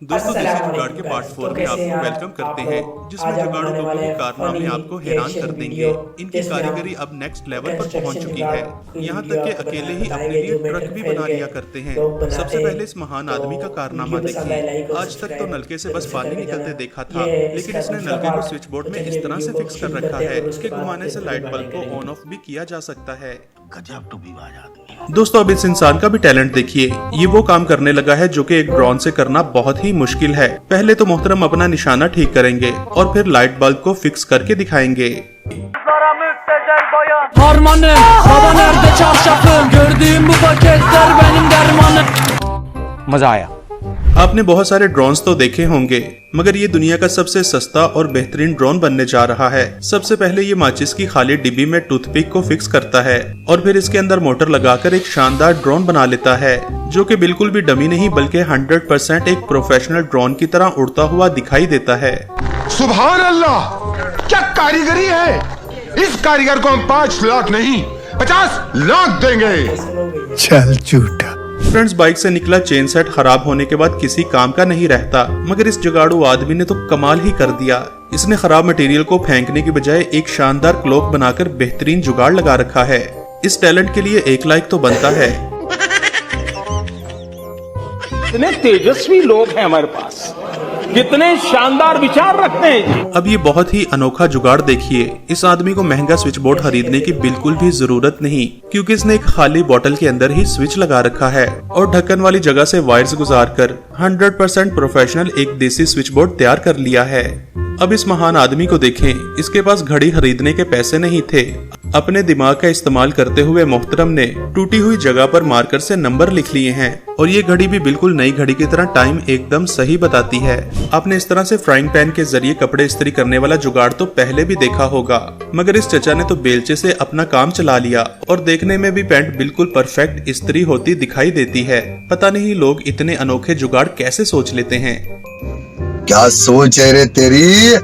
दोस्तों देसी जुगाड़ के पार्ट 4 में आपको वेलकम करते हैं, जिसमें जुगाड़ू लोगों के कारनामे आपको हैरान कर देंगे। इनकी कारीगरी अब नेक्स्ट लेवल पर पहुंच चुकी है। यहाँ तक कि अकेले ही अपने लिए ट्रक भी बना लिया करते हैं। सबसे पहले इस महान आदमी का कारनामा देखिए। आज तक तो नलके से बस पानी निकलते देखा था, लेकिन इसने नलके को स्विच बोर्ड में इस तरह से फिक्स कर रखा है कि घुमाने से लाइट बल्ब को ऑन ऑफ भी किया जा सकता है। दोस्तों अब इस इंसान का भी टैलेंट देखिए। ये वो काम करने लगा है जो कि एक ड्रोन से करना बहुत ही मुश्किल है। पहले तो मोहतरम अपना निशाना ठीक करेंगे और फिर लाइट बल्ब को फिक्स करके दिखाएंगे। मजा आया। आपने बहुत सारे ड्रोन्स तो देखे होंगे, मगर ये दुनिया का सबसे सस्ता और बेहतरीन ड्रोन बनने जा रहा है। सबसे पहले ये माचिस की खाली डिब्बी में टूथपिक को फिक्स करता है और फिर इसके अंदर मोटर लगाकर एक शानदार ड्रोन बना लेता है, जो कि बिल्कुल भी डमी नहीं बल्कि 100% एक प्रोफेशनल ड्रोन की तरह उड़ता हुआ दिखाई देता है। सुभान अल्लाह, क्या कारीगरी है। इस कारीगर को हम 5 लाख नहीं 50 लाख देंगे। चल झूठा। फ्रेंड्स, बाइक से निकला चेन सेट खराब होने के बाद किसी काम का नहीं रहता, मगर इस जुगाड़ू आदमी ने तो कमाल ही कर दिया। इसने खराब मटेरियल को फेंकने की बजाय एक शानदार क्लॉक बनाकर बेहतरीन जुगाड़ लगा रखा है। इस टैलेंट के लिए 1 लाइक तो बनता है। कितने तेजस्वी लोग हैं हमारे पास, कितने शानदार विचार रखते हैं जी। अब ये बहुत ही अनोखा जुगाड़ देखिए। इस आदमी को महंगा स्विच बोर्ड खरीदने की बिल्कुल भी जरूरत नहीं, क्योंकि इसने एक खाली बोतल के अंदर ही स्विच लगा रखा है और ढक्कन वाली जगह से वायर्स गुजारकर 100% प्रोफेशनल एक देसी स्विच बोर्ड तैयार कर लिया है। अब इस महान आदमी को देखें। इसके पास घड़ी खरीदने के पैसे नहीं थे। अपने दिमाग का इस्तेमाल करते हुए मोहतरम ने टूटी हुई जगह पर मार्कर से नंबर लिख लिए हैं और ये घड़ी भी बिल्कुल नई घड़ी की तरह टाइम एकदम सही बताती है। आपने इस तरह से फ्राइंग पैन के जरिए कपड़े इस्त्री करने वाला जुगाड़ तो पहले भी देखा होगा, मगर इस चचा ने तो बेलचे से अपना काम चला लिया और देखने में भी पैंट बिल्कुल परफेक्ट इस्त्री होती दिखाई देती है। पता नहीं लोग इतने अनोखे जुगाड़ कैसे सोच लेते हैं। क्या सोच है रे तेरी,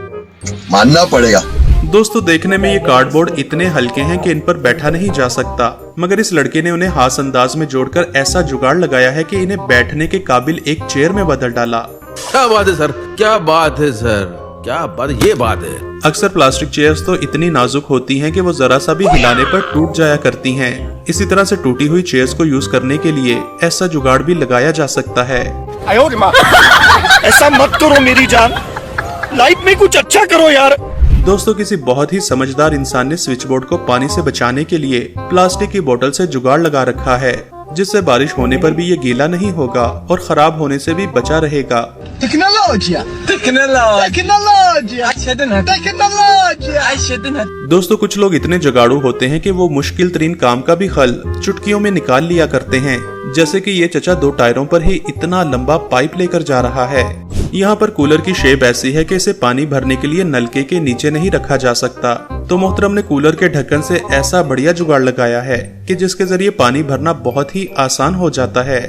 मानना पड़ेगा। दोस्तों देखने में ये कार्डबोर्ड इतने हल्के हैं कि इन पर बैठा नहीं जा सकता, मगर इस लड़के ने उन्हें हाथ अंदाज में जोड़कर ऐसा जुगाड़ लगाया है कि इन्हें बैठने के काबिल एक चेयर में बदल डाला। क्या बात है सर, क्या बात है सर, क्या बात, ये बात है। अक्सर प्लास्टिक चेयर्स तो इतनी नाजुक होती हैं कि वो जरा सा भी हिलाने पर टूट जाया करती हैं। इसी तरह से टूटी हुई चेयर्स को यूज करने के लिए ऐसा जुगाड़ भी लगाया जा सकता है। ऐसा मत करो मेरी जान, लाइफ में कुछ अच्छा करो यार। दोस्तों किसी बहुत ही समझदार इंसान ने स्विच बोर्ड को पानी से बचाने के लिए प्लास्टिक की बोतल से जुगाड़ लगा रखा है, जिससे बारिश होने पर भी ये गीला नहीं होगा और खराब होने से भी बचा रहेगा। दोस्तों कुछ लोग इतने जुगाड़ू होते हैं कि वो मुश्किल तरीन काम का भी हल चुटकियों में निकाल लिया करते हैं, जैसे कि ये चचा 2 टायरों पर ही इतना लंबा पाइप लेकर जा रहा है। यहाँ पर कूलर की शेप ऐसी है कि इसे पानी भरने के लिए नलके के नीचे नहीं रखा जा सकता, तो मोहतरम ने कूलर के ढक्कन से ऐसा बढ़िया जुगाड़ लगाया है कि जिसके जरिए पानी भरना बहुत ही आसान हो जाता है।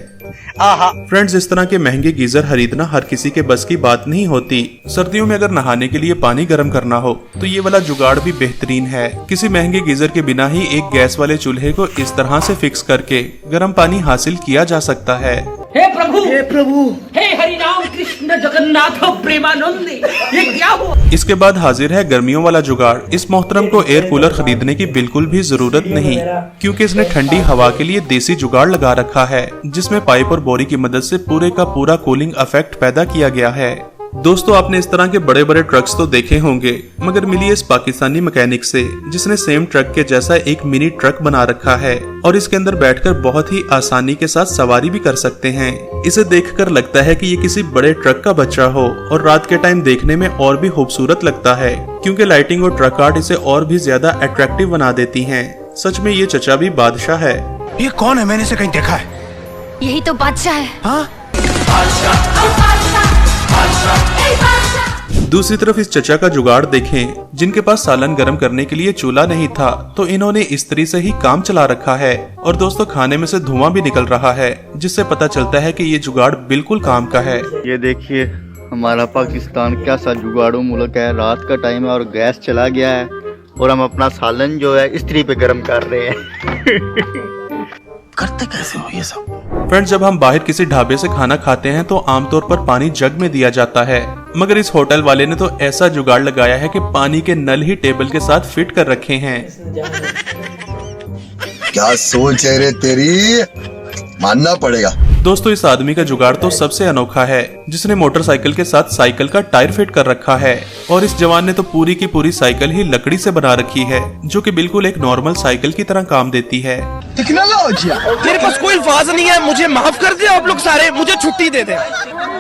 फ्रेंड्स, इस तरह के महंगे गीजर खरीदना हर किसी के बस की बात नहीं होती। सर्दियों में अगर नहाने के लिए पानी गर्म करना हो तो ये वाला जुगाड़ भी बेहतरीन है। किसी महंगे गीजर के बिना ही एक गैस वाले चूल्हे को इस तरह से फिक्स करके गर्म पानी हासिल किया जा सकता है। हे प्रभु, हे प्रभु, हे हरि राम कृष्ण जगन्नाथ प्रेमानंद, ये क्या हुआ? इसके बाद हाजिर है गर्मियों वाला जुगाड़। इस मोहतरम को एयर कूलर खरीदने की बिल्कुल भी जरूरत नहीं, क्योंकि इसने ठंडी हवा के लिए देसी जुगाड़ लगा रखा है, जिसमें पाइप और बोरी की मदद से पूरे का पूरा कूलिंग इफेक्ट पैदा किया गया है। दोस्तों आपने इस तरह के बड़े बड़े ट्रक्स तो देखे होंगे, मगर मिली इस पाकिस्तानी मैकेनिक से जिसने सेम ट्रक के जैसा एक मिनी ट्रक बना रखा है और इसके अंदर बैठकर बहुत ही आसानी के साथ सवारी भी कर सकते हैं। इसे देखकर लगता है कि ये किसी बड़े ट्रक का बच्चा हो और रात के टाइम देखने में और भी खूबसूरत लगता है, क्योंकि लाइटिंग और ट्रक आर्ट इसे और भी ज्यादा अट्रैक्टिव बना देती हैं। सच में ये चचा भी बादशाह है। ये कौन है, मैंने इसे कहीं देखा है। यही तो बादशाह है। हाँ? दूसरी तरफ इस चचा का जुगाड़ देखें, जिनके पास सालन गर्म करने के लिए चूल्हा नहीं था, तो इन्होंने इस्त्री से ही काम चला रखा है। और दोस्तों खाने में से धुआं भी निकल रहा है, जिससे पता चलता है कि ये जुगाड़ बिल्कुल काम का है। ये देखिए हमारा पाकिस्तान कैसा जुगाड़ू मुल्क है। रात का टाइम है और गैस चला गया है और हम अपना सालन जो है इस्त्री पे गर्म कर रहे हैं। करते कैसे हो ये सब? फ्रेंड्स, जब हम बाहर किसी ढाबे से खाना खाते हैं तो आमतौर पर पानी जग में दिया जाता है, मगर इस होटल वाले ने तो ऐसा जुगाड़ लगाया है कि पानी के नल ही टेबल के साथ फिट कर रखे हैं। क्या सोच है रे तेरी, मानना पड़ेगा। दोस्तों, इस आदमी का जुगाड़ तो सबसे अनोखा है, जिसने मोटरसाइकिल के साथ साइकिल का टायर फिट कर रखा है। और इस जवान ने तो पूरी की पूरी साइकिल ही लकड़ी से बना रखी है, जो कि बिल्कुल एक नॉर्मल साइकिल की तरह काम देती है। मेरे पास कोई अल्फाज नहीं है, मुझे माफ कर दे आप लोग सारे, मुझे छुट्टी दे दे,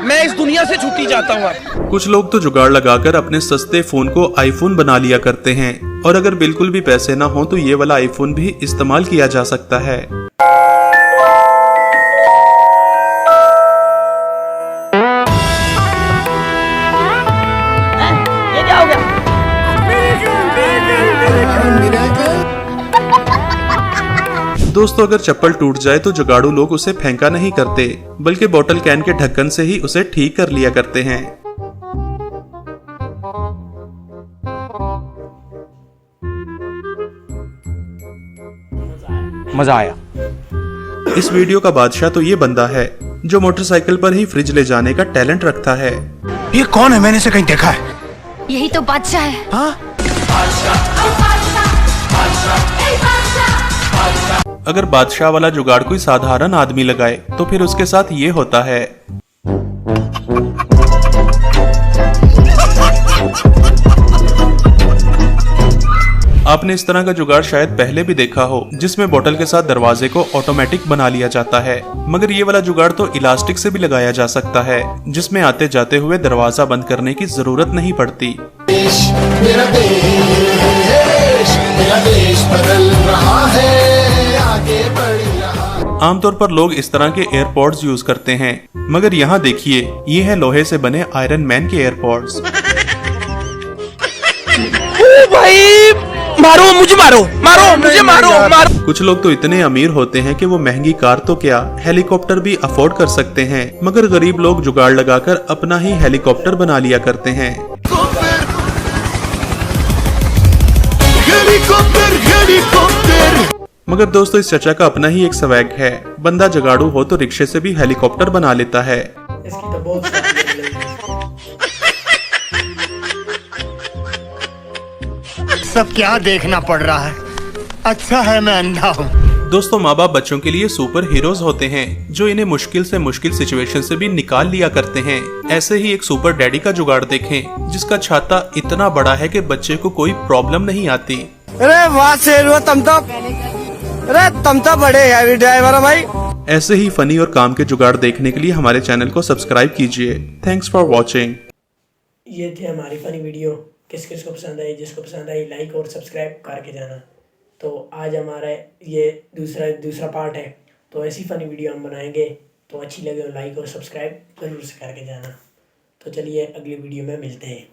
मैं इस दुनिया से छुट्टी चाहता हूँ। कुछ लोग तो जुगाड़ लगाकर अपने सस्ते फोन को आईफोन बना लिया करते हैं, और अगर बिल्कुल भी पैसे ना हो तो ये वाला आईफोन भी इस्तेमाल किया जा सकता है। ये क्या हो गया? दोस्तों, अगर चप्पल टूट जाए तो जुगाड़ू लोग उसे फेंका नहीं करते, बल्कि बोतल कैन के ढक्कन से ही उसे ठीक कर लिया करते हैं। मजा आया। इस वीडियो का बादशाह तो ये बंदा है जो मोटरसाइकिल पर ही फ्रिज ले जाने का टैलेंट रखता है। ये कौन है, मैंने इसे कहीं देखा है। यही तो बादशाह है। हाँ? अगर बादशाह वाला जुगाड़ कोई साधारण आदमी लगाए तो फिर उसके साथ ये होता है। आपने इस तरह का जुगाड़ शायद पहले भी देखा हो, जिसमें बोतल के साथ दरवाजे को ऑटोमेटिक बना लिया जाता है, मगर ये वाला जुगाड़ तो इलास्टिक से भी लगाया जा सकता है, जिसमें आते जाते हुए दरवाजा बंद करने की जरूरत नहीं पड़ती। मेरा देश बदल रहा है, आगे बढ़ रहा। आमतौर पर लोग इस तरह के एयरपॉड्स यूज करते हैं, मगर यहाँ देखिए, ये है लोहे से बने आयरन मैन के एयरपॉड्स। भाई मारो मुझे, मारो मुझे, मारो। कुछ लोग तो इतने अमीर होते हैं कि वो महंगी कार तो क्या, हेलीकॉप्टर भी अफोर्ड कर सकते हैं, मगर गरीब लोग जुगाड़ लगाकर अपना ही हेलीकॉप्टर बना लिया करते हैं। मगर दोस्तों, इस चचा का अपना ही एक स्वैग है। बंदा जुगाड़ू हो तो रिक्शे से भी हेलीकॉप्टर बना लेता है। इसकी तो बहुत सब क्या देखना पड़ रहा है, अच्छा है मैं अंधा हूँ। दोस्तों, माँ बाप बच्चों के लिए सुपर हीरोज होते हैं, जो इन्हें मुश्किल से मुश्किल सिचुएशन से भी निकाल लिया करते हैं। ऐसे ही एक सुपर डैडी का जुगाड़ देखें, जिसका छाता इतना बड़ा है कि बच्चे को कोई प्रॉब्लम नहीं आती। अरे वाह शेर, तुम तो बड़े हैवी ड्राइवर हो भाई। ऐसे ही फनी और काम के जुगाड़ देखने के लिए हमारे चैनल को सब्सक्राइब कीजिए। Thanks for watching. ये थी हमारी फनी वीडियो। किस किस को पसंद आई, जिसको पसंद आई लाइक और सब्सक्राइब करके जाना। तो आज हमारा ये दूसरा पार्ट है, तो ऐसी फनी वीडियो हम बनाएंगे, तो अच्छी लगे तो लाइक और सब्सक्राइब जरूर से करके जाना। तो चलिए अगली वीडियो में मिलते हैं।